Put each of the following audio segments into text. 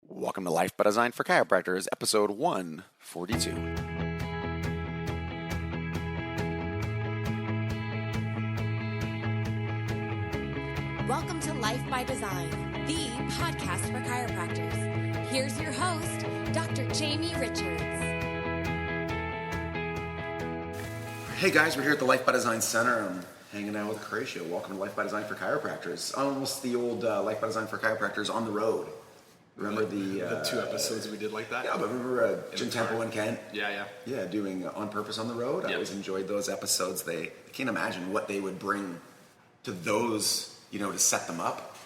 Welcome to Life by Design for Chiropractors, episode 142. Welcome to Life by Design, the podcast for chiropractors. Here's your host, Dr. Jamie Richards. Hey guys, we're here at the Life by Design Center. I'm hanging out with Kreso. Welcome to Life by Design for Chiropractors. Almost the old Life by Design for Chiropractors on the road. Remember the two episodes we did like that? Yeah, but remember Jim Temple and Kent? Yeah, doing On Purpose on the Road. I always enjoyed those episodes. I can't imagine what they would bring to those, to set them up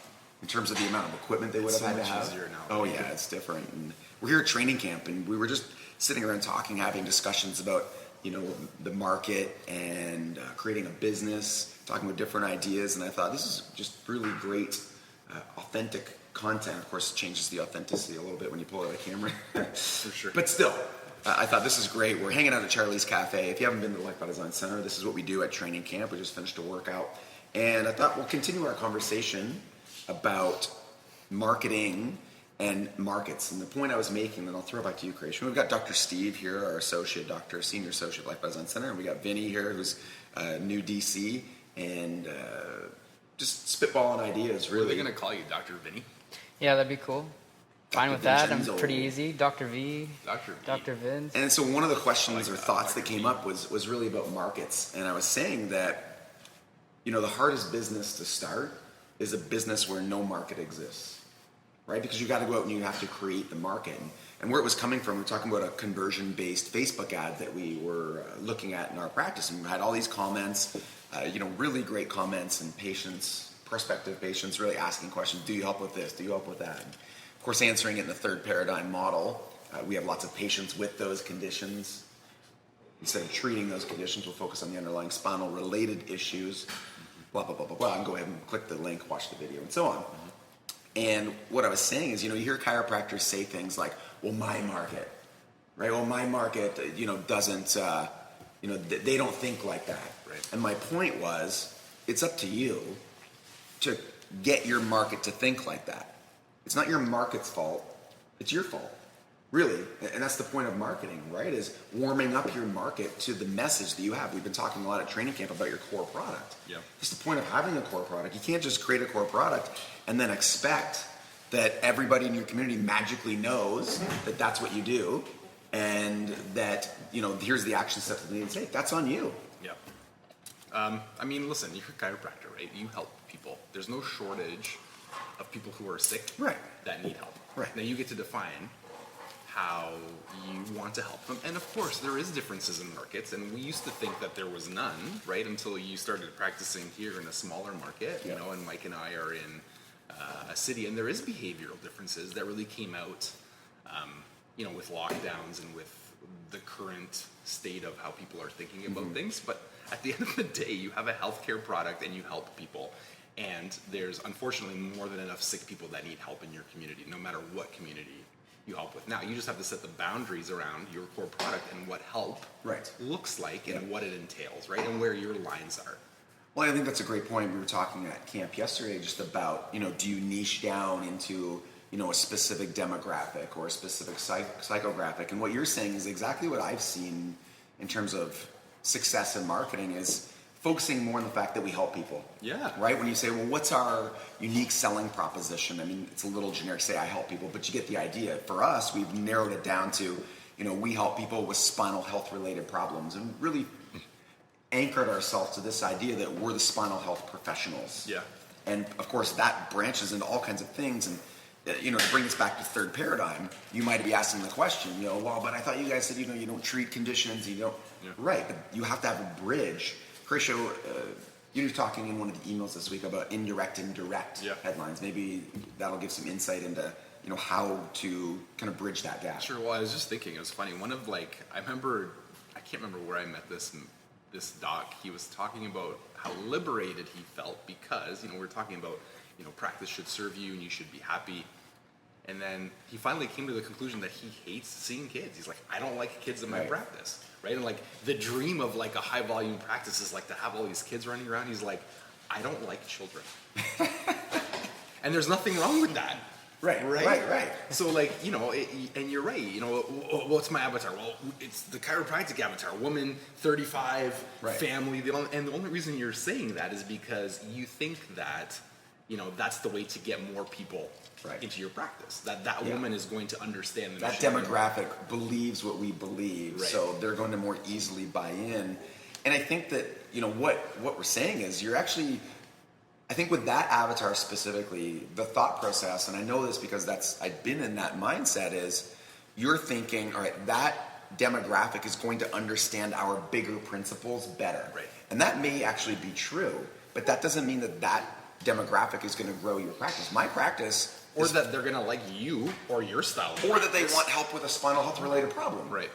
in terms of the amount of equipment they would have had to have. Easier now. Oh yeah, it's different. And we're here at training camp, and we were just sitting around talking, having discussions about the market and creating a business, talking about different ideas. And I thought this is just really great, authentic content. Of course, it changes the authenticity a little bit when you pull out a camera. For sure. But still, I thought this is great. We're hanging out at Charlie's Cafe. If you haven't been to the Life by Design Center, this is what we do at training camp. We just finished a workout. And I thought we'll continue our conversation about marketing and markets. And the point I was making, then I'll throw it back to you, Kreso. We've got Dr. Steve here, our senior associate at Life by Design Center. And we got Vinny here, who's new DC. And just spitballing ideas, really. Are they going to call you Dr. Vinny? Yeah, that'd be cool. Fine with that. I'm pretty easy. Dr. V. Dr. Vince. And so one of the questions or thoughts that came up was really about markets. And I was saying that, the hardest business to start is a business where no market exists, right? Because you got to go out and you have to create the market. And where it was coming from, we're talking about a conversion-based Facebook ad that we were looking at in our practice. And we had all these comments, really great comments and prospective patients really asking questions. Do you help with this? Do you help with that? And of course, answering it in the third paradigm model. We have lots of patients with those conditions. Instead of treating those conditions, we'll focus on the underlying spinal related issues, blah, blah, blah, blah, blah, and go ahead and click the link, watch the video, and so on. And what I was saying is, you hear chiropractors say things like, well, my market, right? Well, my market, doesn't, they don't think like that. Right. And my point was, it's up to you to get your market to think like that. It's not your market's fault, it's your fault. Really, and that's the point of marketing, right? Is warming up your market to the message that you have. We've been talking a lot at training camp about your core product. Yeah. That's the point of having a core product. You can't just create a core product and then expect that everybody in your community magically knows that that's what you do and that, here's the action steps that they need to take. That's on you. Yeah. Listen, you're a chiropractor, right? You help people. There's no shortage of people who are sick that need help. Right. Now you get to define how you want to help them. And of course, there is differences in markets, and we used to think that there was none, right, until you started practicing here in a smaller market, and Mike and I are in a city, and there is behavioral differences that really came out, with lockdowns and with the current state of how people are thinking about things. But at the end of the day, you have a healthcare product and you help people. And there's unfortunately more than enough sick people that need help in your community, no matter what community you help with. Now, you just have to set the boundaries around your core product and what help looks like and what it entails, right? And where your lines are. Well, I think that's a great point. We were talking at camp yesterday just about, do you niche down into, a specific demographic or a specific psychographic? And what you're saying is exactly what I've seen in terms of success in marketing is focusing more on the fact that we help people. Yeah. Right? When you say, well, what's our unique selling proposition? I mean, it's a little generic, say I help people, but you get the idea. For us, we've narrowed it down to, we help people with spinal health related problems and really anchored ourselves to this idea that we're the spinal health professionals. Yeah. And of course, that branches into all kinds of things. And, to bring us back to third paradigm, you might be asking the question, well, but I thought you guys said, you don't treat conditions, you don't. Yeah. Right, but you have to have a bridge. Kreso, you were talking in one of the emails this week about indirect and direct headlines. Maybe that'll give some insight into, how to kind of bridge that gap. Sure. Well, I was just thinking, it was funny. I can't remember where I met this doc. He was talking about how liberated he felt because, we're talking about, practice should serve you and you should be happy. And then he finally came to the conclusion that he hates seeing kids. He's like, I don't like kids in my practice. Right? And the dream of a high volume practice is to have all these kids running around. He's like, I don't like children. And there's nothing wrong with that. Right. So like, and you're right, what's my avatar? Well, it's the chiropractic avatar, woman, 35, family. And the only reason you're saying that is because you think that, that's the way to get more people into your practice. That woman is going to understand the that mission. demographic believes what we believe, so they're going to more easily buy in. And I think that, what we're saying is I think with that avatar specifically, the thought process, and I know this because I've been in that mindset, is you're thinking, all right, that demographic is going to understand our bigger principles better. Right. And that may actually be true, but that doesn't mean that demographic is going to grow your practice. My practice... Or that they're going to like you or your style. Or that they want help with a spinal health related problem. Right.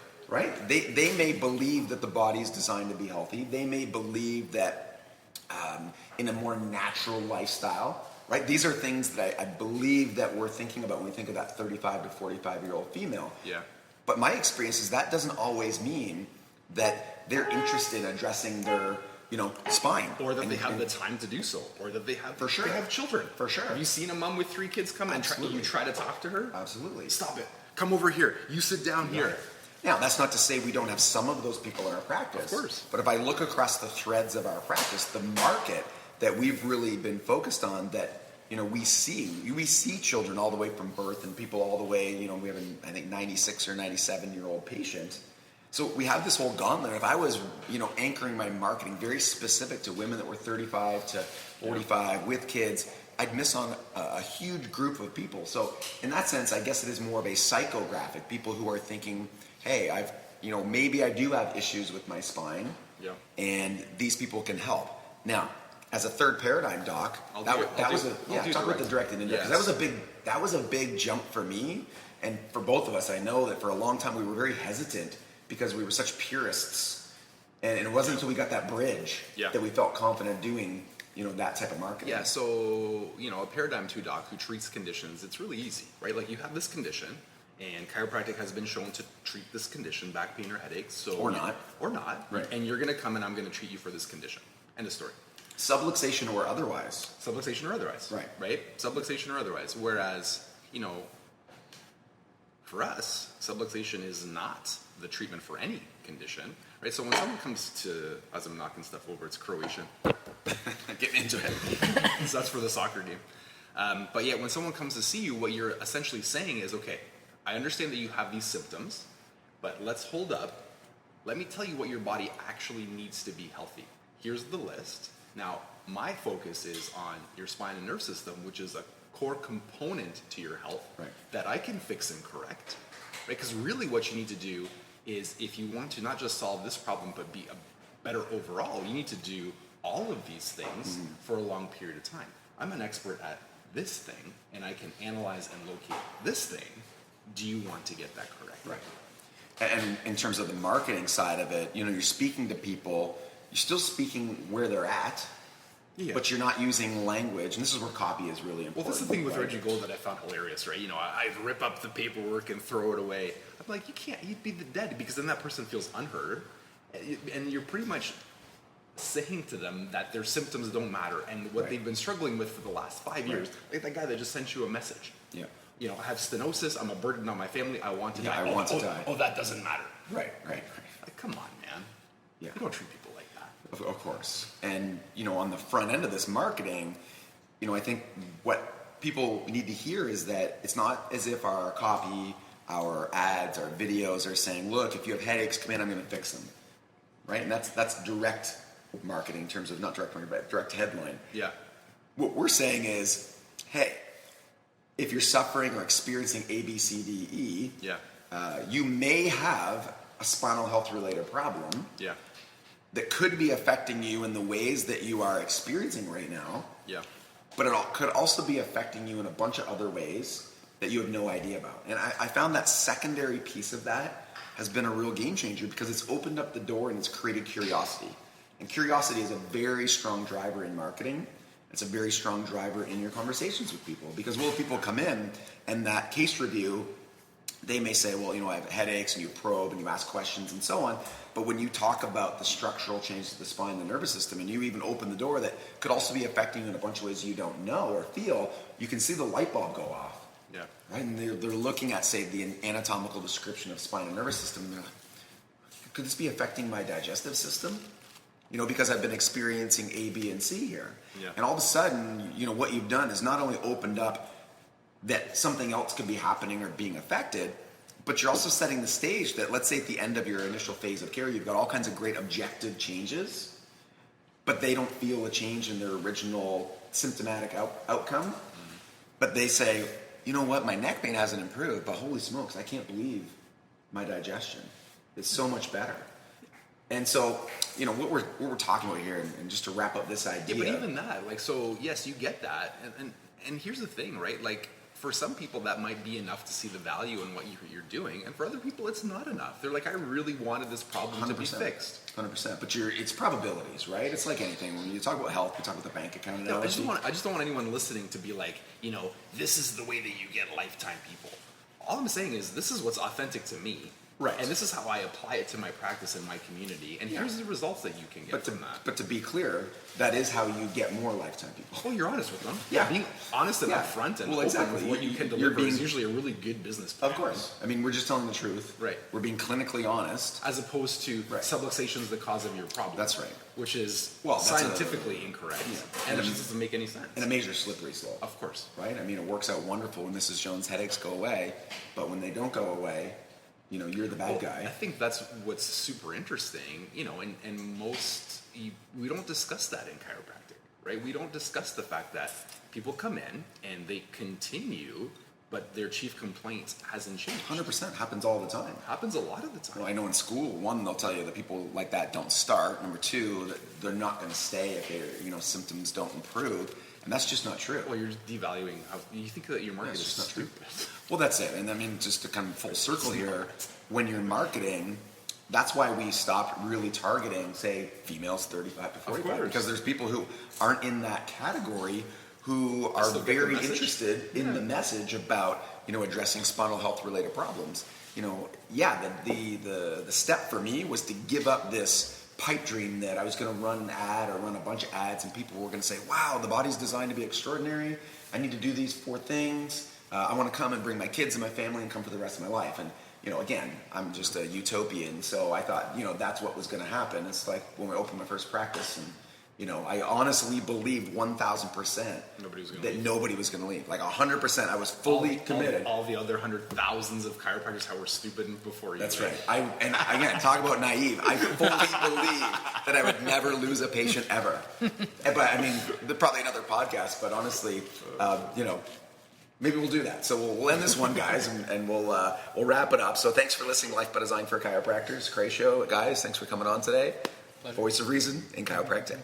They may believe that the body is designed to be healthy. They may believe that in a more natural lifestyle, right? These are things that I believe that we're thinking about when we think of that 35 to 45-year-old female. Yeah. But my experience is that doesn't always mean that they're interested in addressing their spine. Or that they have the time to do so. Or that they have they have children. For sure. Have you seen a mom with 3 kids come and you try to talk to her? Absolutely. Stop it. Come over here. You sit down here. Now, that's not to say we don't have some of those people in our practice. Of course. But if I look across the threads of our practice, the market that we've really been focused on, that we see children all the way from birth and people all the way, we have I think 96 or 97-year-old patient. So we have this whole gauntlet. If I was, anchoring my marketing very specific to women that were 35 to 45 with kids, I'd miss on a huge group of people. So in that sense, I guess it is more of a psychographic, people who are thinking, hey, maybe I do have issues with my spine, and these people can help. Now, as a third paradigm doc, talk about the direct and indirect. Yes. That was a big jump for me, and for both of us. I know that for a long time we were very hesitant because we were such purists, and it wasn't until we got that bridge that we felt confident doing that type of marketing. Yeah. So a paradigm 2 doc who treats conditions, it's really easy, right? Like you have this condition. And chiropractic has been shown to treat this condition, back pain or headaches. So or not. Right. And you're going to come and I'm going to treat you for this condition. End of story. Subluxation or otherwise. Subluxation or otherwise. Right? Subluxation or otherwise. Whereas, for us, subluxation is not the treatment for any condition. Right? So when someone comes to, as I'm knocking stuff over, it's Croatian. Getting into it. So that's for the soccer game. But yeah, when someone comes to see you, what you're essentially saying is, okay, I understand that you have these symptoms, but let's hold up. Let me tell you what your body actually needs to be healthy. Here's the list. Now, my focus is on your spine and nerve system, which is a core component to your health that I can fix and correct. Right? Because really what you need to do is, if you want to not just solve this problem, but be a better overall, you need to do all of these things for a long period of time. I'm an expert at this thing, and I can analyze and locate this thing. Do you want to get that correct? Right. And in terms of the marketing side of it, you're speaking to people, you're still speaking where they're at, but you're not using language. And this is where copy is really important. Well, this is the thing with Reggie Gold that I found hilarious, right? I rip up the paperwork and throw it away. I'm like, you'd be the dead, because then that person feels unheard. And you're pretty much saying to them that their symptoms don't matter, and what they've been struggling with for the last 5 years. Like that guy that just sent you a message. Yeah. I have stenosis, I'm a burden on my family, I want to die. I want to die. Oh, that doesn't matter. Right. Like, come on, man. Yeah. You don't treat people like that. Of course. And, on the front end of this marketing, I think what people need to hear is that it's not as if our copy, our ads, our videos are saying, look, if you have headaches, come in, I'm going to fix them. Right? And that's direct marketing in terms of not direct marketing, but direct headline. Yeah. What we're saying is, hey, if you're suffering or experiencing A, B, C, D, E, you may have a spinal health related problem that could be affecting you in the ways that you are experiencing right now. Yeah. But it could also be affecting you in a bunch of other ways that you have no idea about. And I found that secondary piece of that has been a real game changer, because it's opened up the door and it's created curiosity. And curiosity is a very strong driver in marketing. It's a very strong driver in your conversations with people, because will people come in and that case review, they may say, well, I have headaches, and you probe and you ask questions and so on. But when you talk about the structural changes to the spine, the nervous system, and you even open the door that could also be affecting you in a bunch of ways you don't know or feel, you can see the light bulb go off. Yeah. Right, and they're looking at, say, the anatomical description of spine and nervous system, and they're like, could this be affecting my digestive system? Because I've been experiencing A, B, and C here. Yeah. And all of a sudden, what you've done is not only opened up that something else could be happening or being affected, but you're also setting the stage that, let's say at the end of your initial phase of care, you've got all kinds of great objective changes, but they don't feel a change in their original symptomatic outcome. Mm-hmm. But they say, you know what, my neck pain hasn't improved, but holy smokes, I can't believe my digestion is so much better. And so, what we're talking about here, and just to wrap up this idea. Yeah, but even that, so yes, you get that, and here's the thing, right? For some people, that might be enough to see the value in what you're doing, and for other people, it's not enough. They're like, I really wanted this problem 100%, to be fixed. 100%. But it's probabilities, right? It's like anything. When you talk about health, you talk about the bank account analogy. I just don't want anyone listening to be like, this is the way that you get lifetime people. All I'm saying is, this is what's authentic to me. Right. And this is how I apply it to my practice in my community. And here's the results that you can get from that. But to be clear, that is how you get more lifetime people. Well, you're honest with them. Yeah. Being honest and upfront and open with what you can deliver is usually a really good business plan. Of course. We're just telling the truth. Right. We're being clinically honest. As opposed to subluxation is the cause of your problem. That's right. Which is that's scientifically incorrect. Yeah. And it just doesn't make any sense. And a major slippery slope. Of course. Right? It works out wonderful when Mrs. Jones' headaches go away, but when they don't go away, you're the bad guy. I think that's what's super interesting, and we don't discuss that in chiropractic, right? We don't discuss the fact that people come in and they continue, but their chief complaint hasn't changed. 100% happens all the time. Happens a lot of the time. I know in school, one, they'll tell you that people like that don't start. Number two, that they're not going to stay if their symptoms don't improve. And that's just not true. Well, you're devaluing how you think that your market is just not stupid. True. Well, that's it. And just to kind of full circle here, when you're marketing, that's why we stopped really targeting, say, females 35 to 45. Because there's people who aren't in that category who are very interested in the message about, addressing spinal health related problems. The step for me was to give up this pipe dream that I was going to run an ad or run a bunch of ads and people were going to say, wow, the body's designed to be extraordinary. I need to do these 4 things. I want to come and bring my kids and my family and come for the rest of my life. And, again, I'm just a utopian. So I thought, that's what was going to happen. It's like when we opened my first practice and, I honestly believed 1,000% that nobody was going to leave. Like 100%, I was fully committed. All the other thousands of chiropractors how were stupid before you. That's right. And again, talk about naive. I fully believed that I would never lose a patient ever. But probably another podcast. But honestly, maybe we'll do that. So we'll end this one, guys, and we'll wrap it up. So thanks for listening to Life by Design for Chiropractors. Kreso, guys, thanks for coming on today. Pleasure. Voice of reason in chiropractic.